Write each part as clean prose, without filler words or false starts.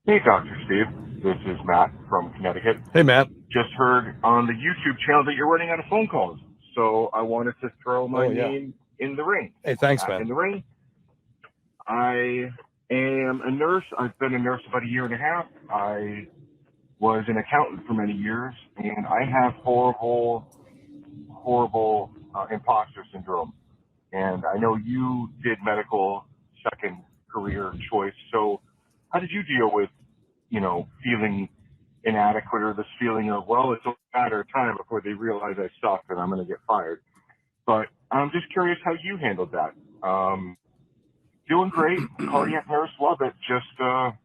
Hey, Dr. Steve. This is Matt from Connecticut. Hey, Matt. Just heard on the YouTube channel that you're running out of phone calls. So I wanted to throw my Oh, yeah. name in the ring. Hey, thanks, Back man. in the ring. I am a nurse. I've been a nurse about a year and a half. I was an accountant for many years, and I have horrible imposter syndrome. And I know you did medical second career choice. So how did you deal with, feeling inadequate or this feeling of, well, it's a matter of time before they realize I suck and I'm going to get fired? But I'm just curious how you handled that. Doing great, cardiac nurse, love it. Just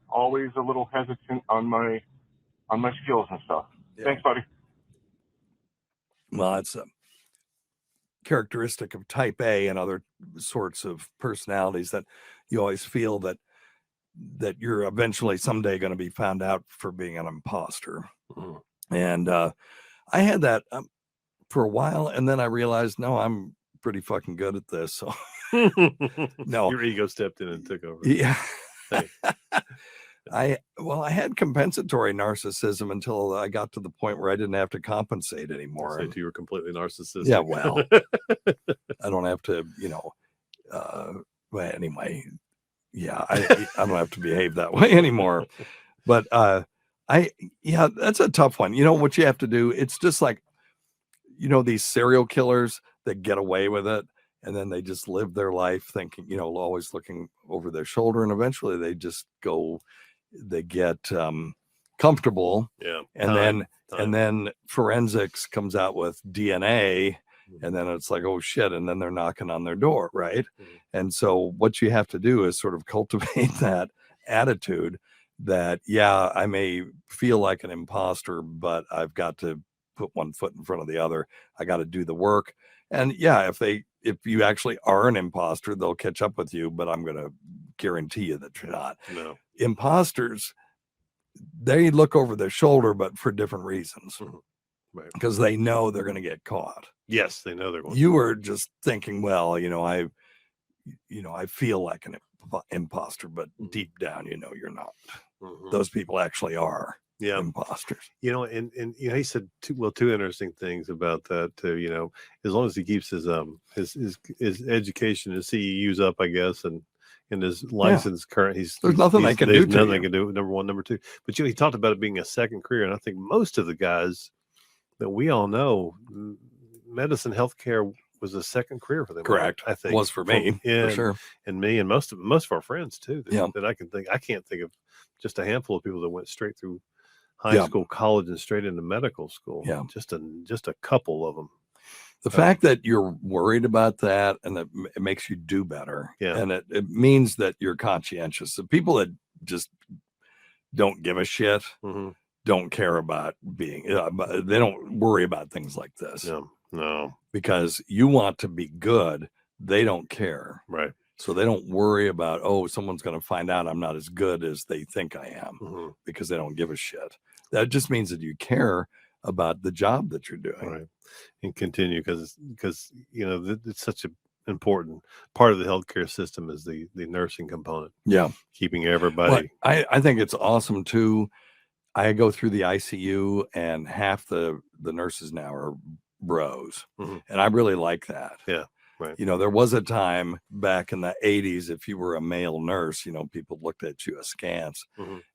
always a little hesitant on my skills and stuff. Yeah. Thanks, buddy. Well, it's a characteristic of type A and other sorts of personalities that you always feel that you're eventually someday going to be found out for being an imposter. And I had that for a while, and then I realized, no, I'm pretty fucking good at this. So no, your ego stepped in and took over. Yeah. Hey. I had compensatory narcissism until I got to the point where I didn't have to compensate anymore. So you were completely narcissistic. Yeah, well, I don't have to, well, anyway, yeah, I don't have to behave that way anymore. But that's a tough one. You know what you have to do? It's just like, these serial killers that get away with it, and then they just live their life thinking, always looking over their shoulder, and eventually they just they get comfortable. Yeah. And then forensics comes out with DNA, and then it's like, oh shit, and then they're knocking on their door, right? And so what you have to do is sort of cultivate that attitude that, yeah, I may feel like an imposter, but I've got to put one foot in front of the other. I got to do the work. And yeah, if you actually are an imposter, they'll catch up with you, but I'm going to guarantee you that you're not. No. Imposters, they look over their shoulder, but for different reasons. Right. Because they know they're going to get caught. Yes, they know they're going. You were just thinking, well, I feel like an imposter, but deep down, you're not. Those people actually are imposters. And he said two interesting things about that too. As long as he keeps his education, his CEUs up, I guess, and his license current, there's nothing they can do. Nothing they can do. Number one, number two. But he talked about it being a second career, and I think most of the guys that we all know, medicine, healthcare was a second career for them. Correct. I think was for me, for sure, and me, and most of our friends too. That I can think. I can't think of just a handful of people that went straight through high school, college, and straight into medical school. Yeah, just a couple of them. The fact that you're worried about that and that it makes you do better. Yeah. And it means that you're conscientious. The people that just don't give a shit, don't care about being, they don't worry about things like this. No. Because you want to be good. They don't care. Right. So they don't worry about, someone's going to find out I'm not as good as they think I am, because they don't give a shit. That just means that you care about the job that you're doing. Right. And continue because it's such an important part of the healthcare system is the nursing component. Yeah. Keeping everybody. Well, I think it's awesome too. I go through the ICU and half the nurses now are bros. And I really like that. Yeah. Right. There was a time back in the 80s, if you were a male nurse, people looked at you askance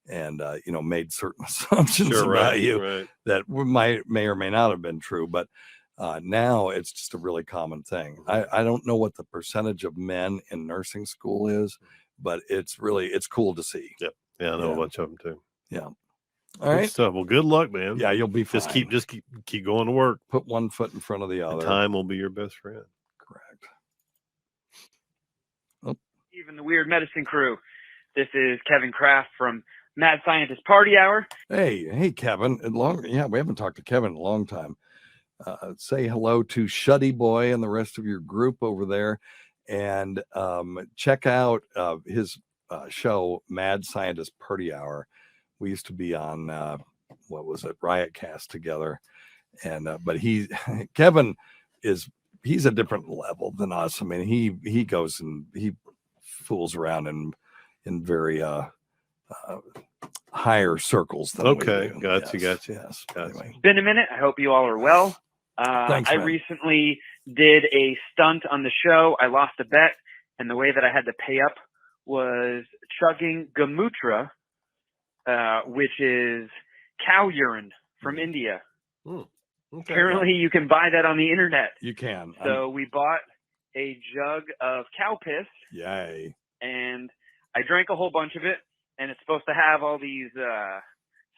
and, made certain assumptions about you that may or may not have been true. But now it's just a really common thing. I don't know what the percentage of men in nursing school is, but it's cool to see. Yep. Yeah, I know a bunch of them too. Yeah. All right. Stuff. Well, good luck, man. Yeah, you'll be fine. Just keep going to work. Put one foot in front of the other. Time will be your best friend. Correct. Even the Weird Medicine Crew. This is Kevin Kraft from Mad Scientist Party Hour. Hey, Kevin. We haven't talked to Kevin in a long time. Say hello to Shuddy Boy and the rest of your group over there, and check out his show, Mad Scientist Party Hour. We used to be on Riotcast together, and but Kevin he's a different level than us. I mean, he goes and he fools around in very higher circles than Okay, we do. gotcha. Yes. Gotcha. Anyway. It's been a minute. I hope you all are well. Thanks, I man. recently did a stunt on the show. I lost a bet, and the way that I had to pay up was chugging Gamutra, which is cow urine from India. Okay. Apparently, you can buy that on the internet. You can. So we bought a jug of cow piss, Yay. and I drank a whole bunch of it, and it's supposed to have all these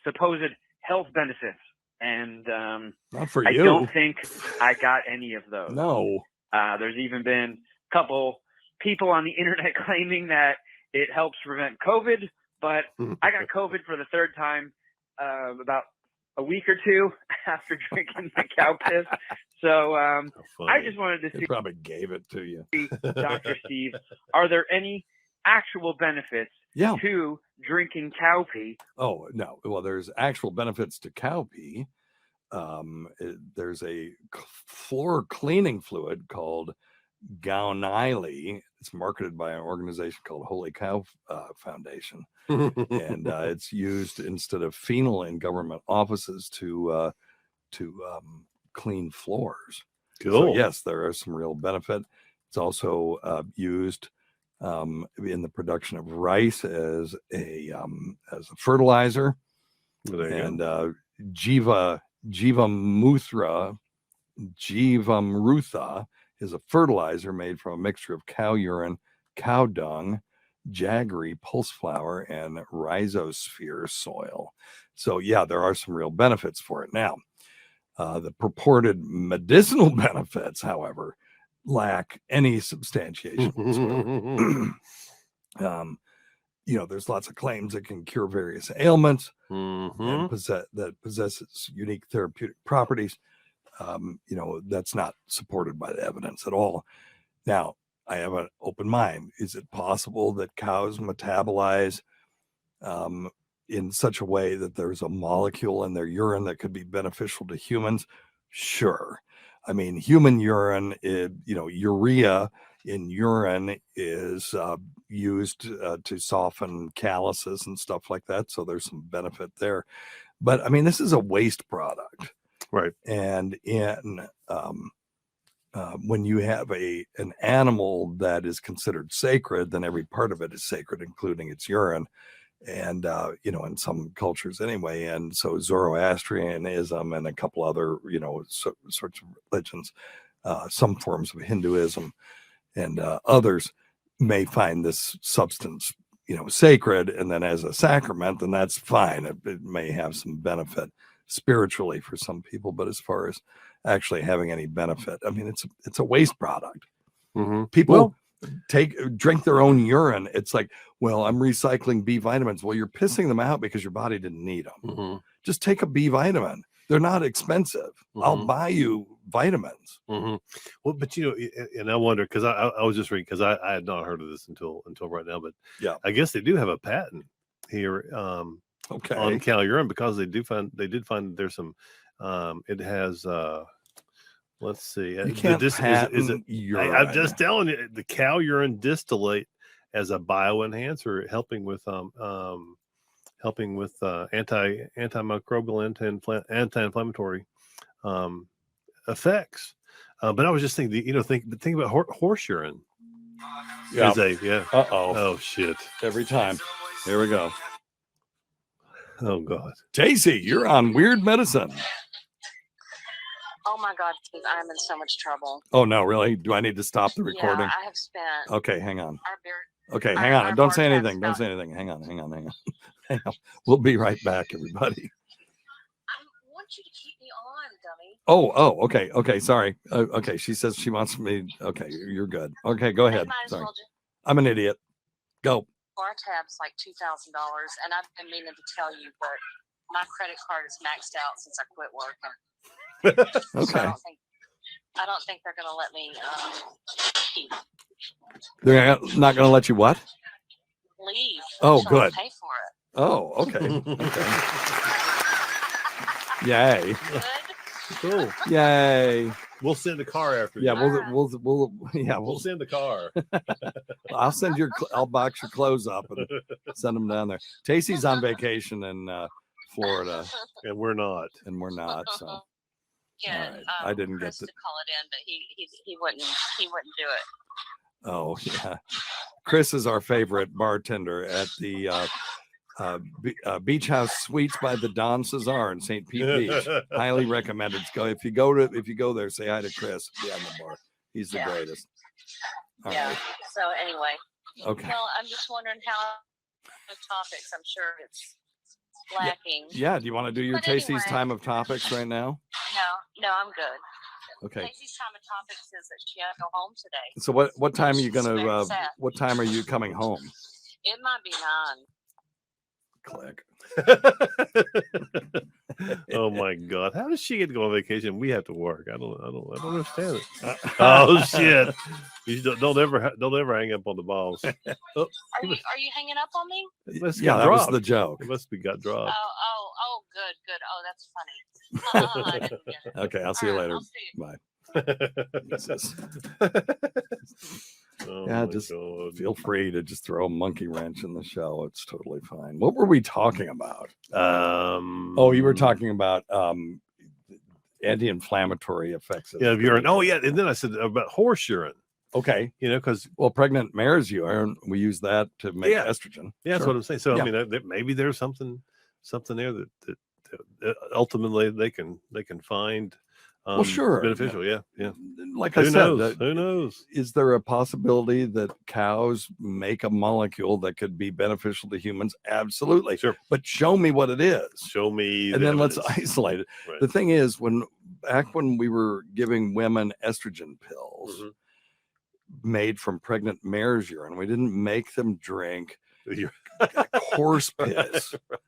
supposed health benefits. And Not for I you. don't think I got any of those. No. There's even been a couple people on the internet claiming that it helps prevent COVID, but I got COVID for the third time about a week or two after drinking the cow piss. So I just wanted to They see, probably gave it to you. Dr. Steve, are there any actual benefits Yeah. to drinking cow pee? Oh, no. Well, there's actual benefits to cow pee. There's a floor cleaning fluid called Gownile. It's marketed by an organization called Holy Cow Foundation. And it's used instead of phenol in government offices to clean floors. Cool. So yes, there are some real benefit. It's also used in the production of rice as a fertilizer. There you And go. Jivamrutha is a fertilizer made from a mixture of cow urine, cow dung, jaggery, pulse flower, and rhizosphere soil. So yeah, there are some real benefits for it. Now, the purported medicinal benefits, however, lack any substantiation whatsoever. There's lots of claims it can cure various ailments and that possesses unique therapeutic properties. That's not supported by the evidence at all. Now, I have an open mind. Is it possible that cows metabolize in such a way that there's a molecule in their urine that could be beneficial to humans? Sure. I mean, human urine, urea in urine is used to soften calluses and stuff like that. So there's some benefit there. But I mean, this is a waste product. Right. And when you have an animal that is considered sacred, then every part of it is sacred, including its urine. And, in some cultures anyway. And so Zoroastrianism and a couple other, sorts of religions, some forms of Hinduism and others may find this substance, sacred. And then as a sacrament, then that's fine. It may have some benefit spiritually for some people, but as far as actually having any benefit, I mean, it's a waste product. People drink their own urine. It's like, well, I'm recycling B vitamins. Well, you're pissing them out because your body didn't need them. Just take a B vitamin. They're not expensive. I'll buy you vitamins. Well, but and I wonder, because I was just reading, because I had not heard of this until right now, but yeah, I guess they do have a patent here on cow urine, because they did find there's some it has let's see. You can't patent urine. I'm just telling you, the cow urine distillate as a bioenhancer, helping with antimicrobial, anti-inflammatory effects. But I was just thinking, think about horse urine. Yeah. Oh shit! Every time. Here we go. Oh God. Tacy, you're on Weird Medicine. Oh my God, Steve, I'm in so much trouble. Oh no, really? Do I need to stop the recording? Yeah, I have spent. Okay, hang on. Our Hang on. Don't say anything. Don't say anything. Hang on. Hang on. We'll be right back, everybody. I want you to keep me on, dummy. Oh, okay. Okay, sorry. Okay, she says she wants me. Okay, you're good. Okay, go ahead. Sorry. I'm an idiot. Go. Bar tab's like $2,000, and I've been meaning to tell you, but my credit card is maxed out since I quit working. Okay. So I don't think they're going to let me keep. They're not going to let you what? Leave. Oh, so good. I'll pay for it. Oh, okay. Okay. Yay. Good. Cool. Yay. We'll send the car after Yeah, you. we'll send the car. I'll send I'll box your clothes up and send them down there. Tacey's on vacation in Florida, and we're not. So Yeah, right. I didn't Chris get to call it in, but he wouldn't do it. Oh yeah, Chris is our favorite bartender at the Beach House Suites by the Don Cesar in St. Pete Beach. Highly recommended. If you go there, say hi to Chris behind the bar. He's the greatest. All right. So anyway. Okay. Well, I'm just wondering how the topics. I'm sure it's lacking. Yeah. Do you want to do your Tacey's time of topics right now? No, I'm good. Okay. Tacey's time of topics is that she had to go home today. So what time are you gonna? What time are you coming home? It might be 9. Click. Oh my God! How does she get to go on vacation? We have to work. I don't understand it. Oh shit! You don't ever hang up on the balls. Are you hanging up on me? Yeah, that was the joke. It must be got dropped. Oh, good. Oh, that's funny. I didn't get it. Okay, I'll see you later. I'll see you. Bye. Oh just God. feel free to just throw a monkey wrench in the show. It's totally fine. What were we talking about? You were talking about anti-inflammatory effects of urine. Oh yeah, and then I said about horse urine. Okay, because pregnant mare's urine, we use that to make estrogen. Yeah, that's what I'm saying. So I mean, maybe there's something there that ultimately they can find. Beneficial. Yeah. Like I said, who knows? Is there a possibility that cows make a molecule that could be beneficial to humans? Absolutely. Sure. But show me what it is. Show me. And then let's isolate it. Right. The thing is, back when we were giving women estrogen pills made from pregnant mare's urine, we didn't make them drink horse piss. Right.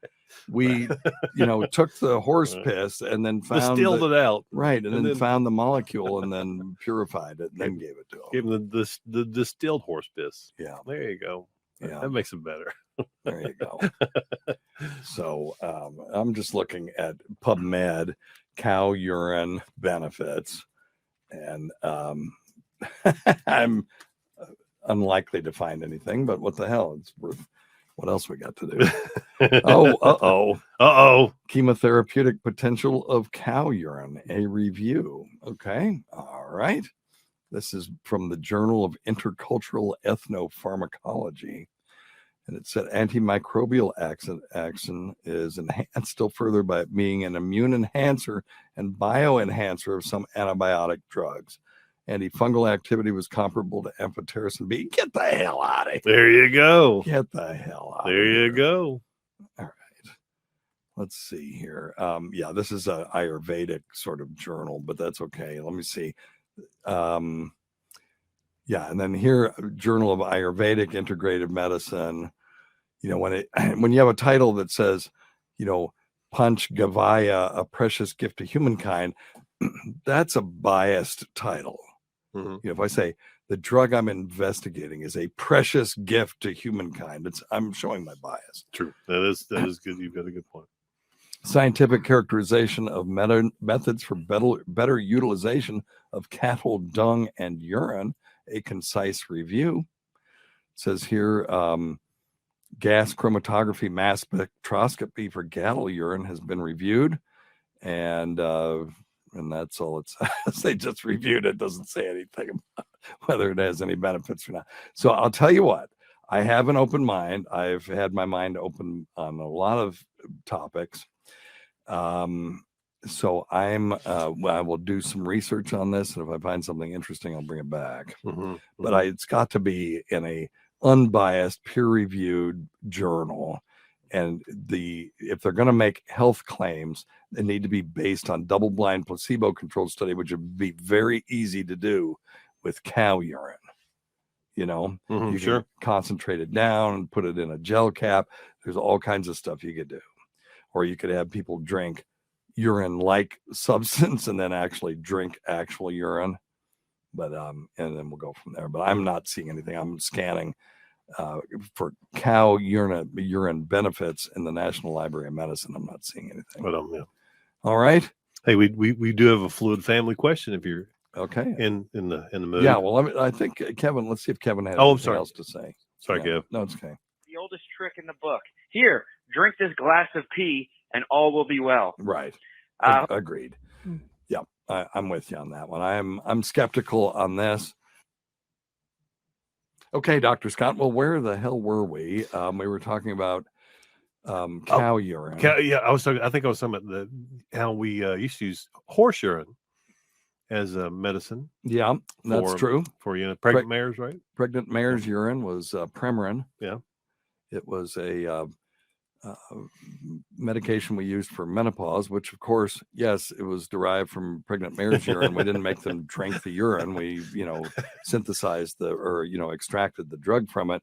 We took the horse piss and then distilled it out, right, and then found the molecule and then purified it and then gave it to them. Gave them the distilled horse piss. Yeah, there you go. Yeah, that makes it better. There you go. So I'm just looking at PubMed cow urine benefits, and I'm unlikely to find anything. But what the hell? It's worth. What else we got to do? Chemotherapeutic potential of cow urine, a review. Okay. All right. This is from the Journal of Intercultural Ethnopharmacology. And it said antimicrobial action is enhanced still further by being an immune enhancer and bioenhancer of some antibiotic drugs. Antifungal activity was comparable to amphotericin B. Get the hell out of here. There you go. Get the hell out there of here. You go. All right. Let's see here. This is a Ayurvedic sort of journal, but that's okay. Let me see. And then here, Journal of Ayurvedic Integrative Medicine. When you have a title that says, Panch Gavaya, a precious gift to humankind, that's a biased title. If I say the drug I'm investigating is a precious gift to humankind, I'm showing my bias. True. That is good. You've got a good point. Scientific characterization of methods for better utilization of cattle dung and urine, a concise review. It says here, gas chromatography mass spectroscopy for cattle urine has been reviewed, and that's all it says. They just reviewed it. Doesn't say anything about whether it has any benefits or not. So I'll tell you what, I have an open mind. I've had my mind open on a lot of topics. So I will do some research on this, and if I find something interesting, I'll bring it back. But it's got to be in a unbiased, peer-reviewed journal. And if they're going to make health claims, they need to be based on double-blind, placebo-controlled study, which would be very easy to do with cow urine. You can concentrate it down and put it in a gel cap. There's all kinds of stuff you could do. Or you could have people drink urine-like substance and then actually drink actual urine. But and then we'll go from there. But I'm not seeing anything. I'm scanning for cow urine benefits in the National Library of Medicine. I'm not seeing anything. But All right. Hey, we do have a fluid family question if you're Okay. in the mood. Yeah. Well, I think Kevin. Let's see if Kevin has Oh, I'm anything sorry. else to say. Sorry, Yeah. Kev. No, it's okay. The oldest trick in the book. Here, drink this glass of pee, and all will be well. Right. Uh, Agreed. Yeah, I'm with you on that one. I'm skeptical on this. Okay, Dr. Scott. Well, where the hell were we? We were talking about cow urine. Yeah, I think I was talking about how we used to use horse urine as a medicine. Yeah, that's true. For pregnant mares, right? Pregnant mares' urine was Premarin. Yeah, it was a medication we used for menopause, which of course, yes, it was derived from pregnant mares' urine. We didn't make them drink the urine. We, synthesized extracted the drug from it.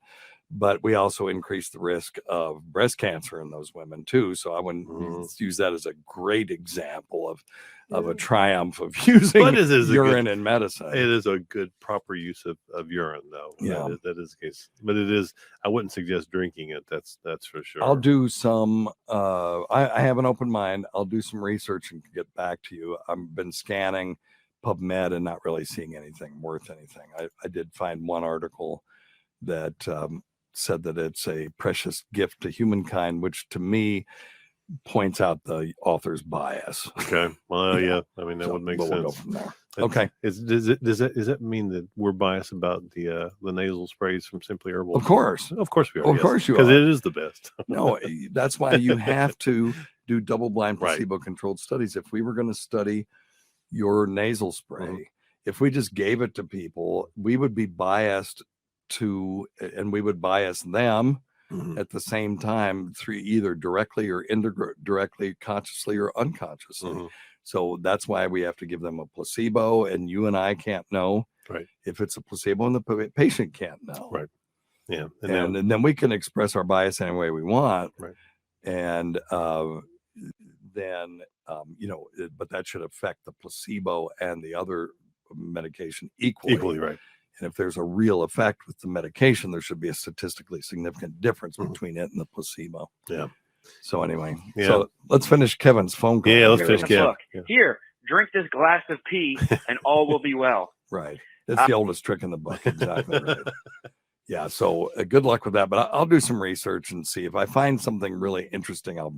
But we also increased the risk of breast cancer in those women too. So I wouldn't use that as a great example of a triumph of using urine in medicine. It is a good proper use of urine, though. Yeah, that is the case. But it is. I wouldn't suggest drinking it. That's for sure. I'll do some. I have an open mind. I'll do some research and get back to you. I've been scanning PubMed and not really seeing anything worth anything. I did find one article that said that it's a precious gift to humankind, which to me points out the author's bias. Okay. Well, yeah. I mean, that would make sense. We'll go from there. Okay. Does that mean that we're biased about the nasal sprays from Simply Herbal? Of course we are. Of course you are. Because it is the best. No, that's why you have to do double-blind placebo-controlled studies. If we were going to study your nasal spray, if we just gave it to people, we would be biased and we would bias them at the same time through either directly or indirectly, consciously or unconsciously. So that's why we have to give them a placebo, and you and I can't know if it's a placebo, and the patient can't know. Right. Yeah. And then we can express our bias any way we want. Right. And then, but that should affect the placebo and the other medication equally. Right. And if there's a real effect with the medication, there should be a statistically significant difference between it and the placebo. Yeah. So anyway, so let's finish Kevin's phone call. Yeah, let's finish Kevin. Here, drink this glass of pee, and all will be well. Right. That's the oldest trick in the book. Exactly right. Yeah. So good luck with that. But I'll do some research and see if I find something really interesting. I'll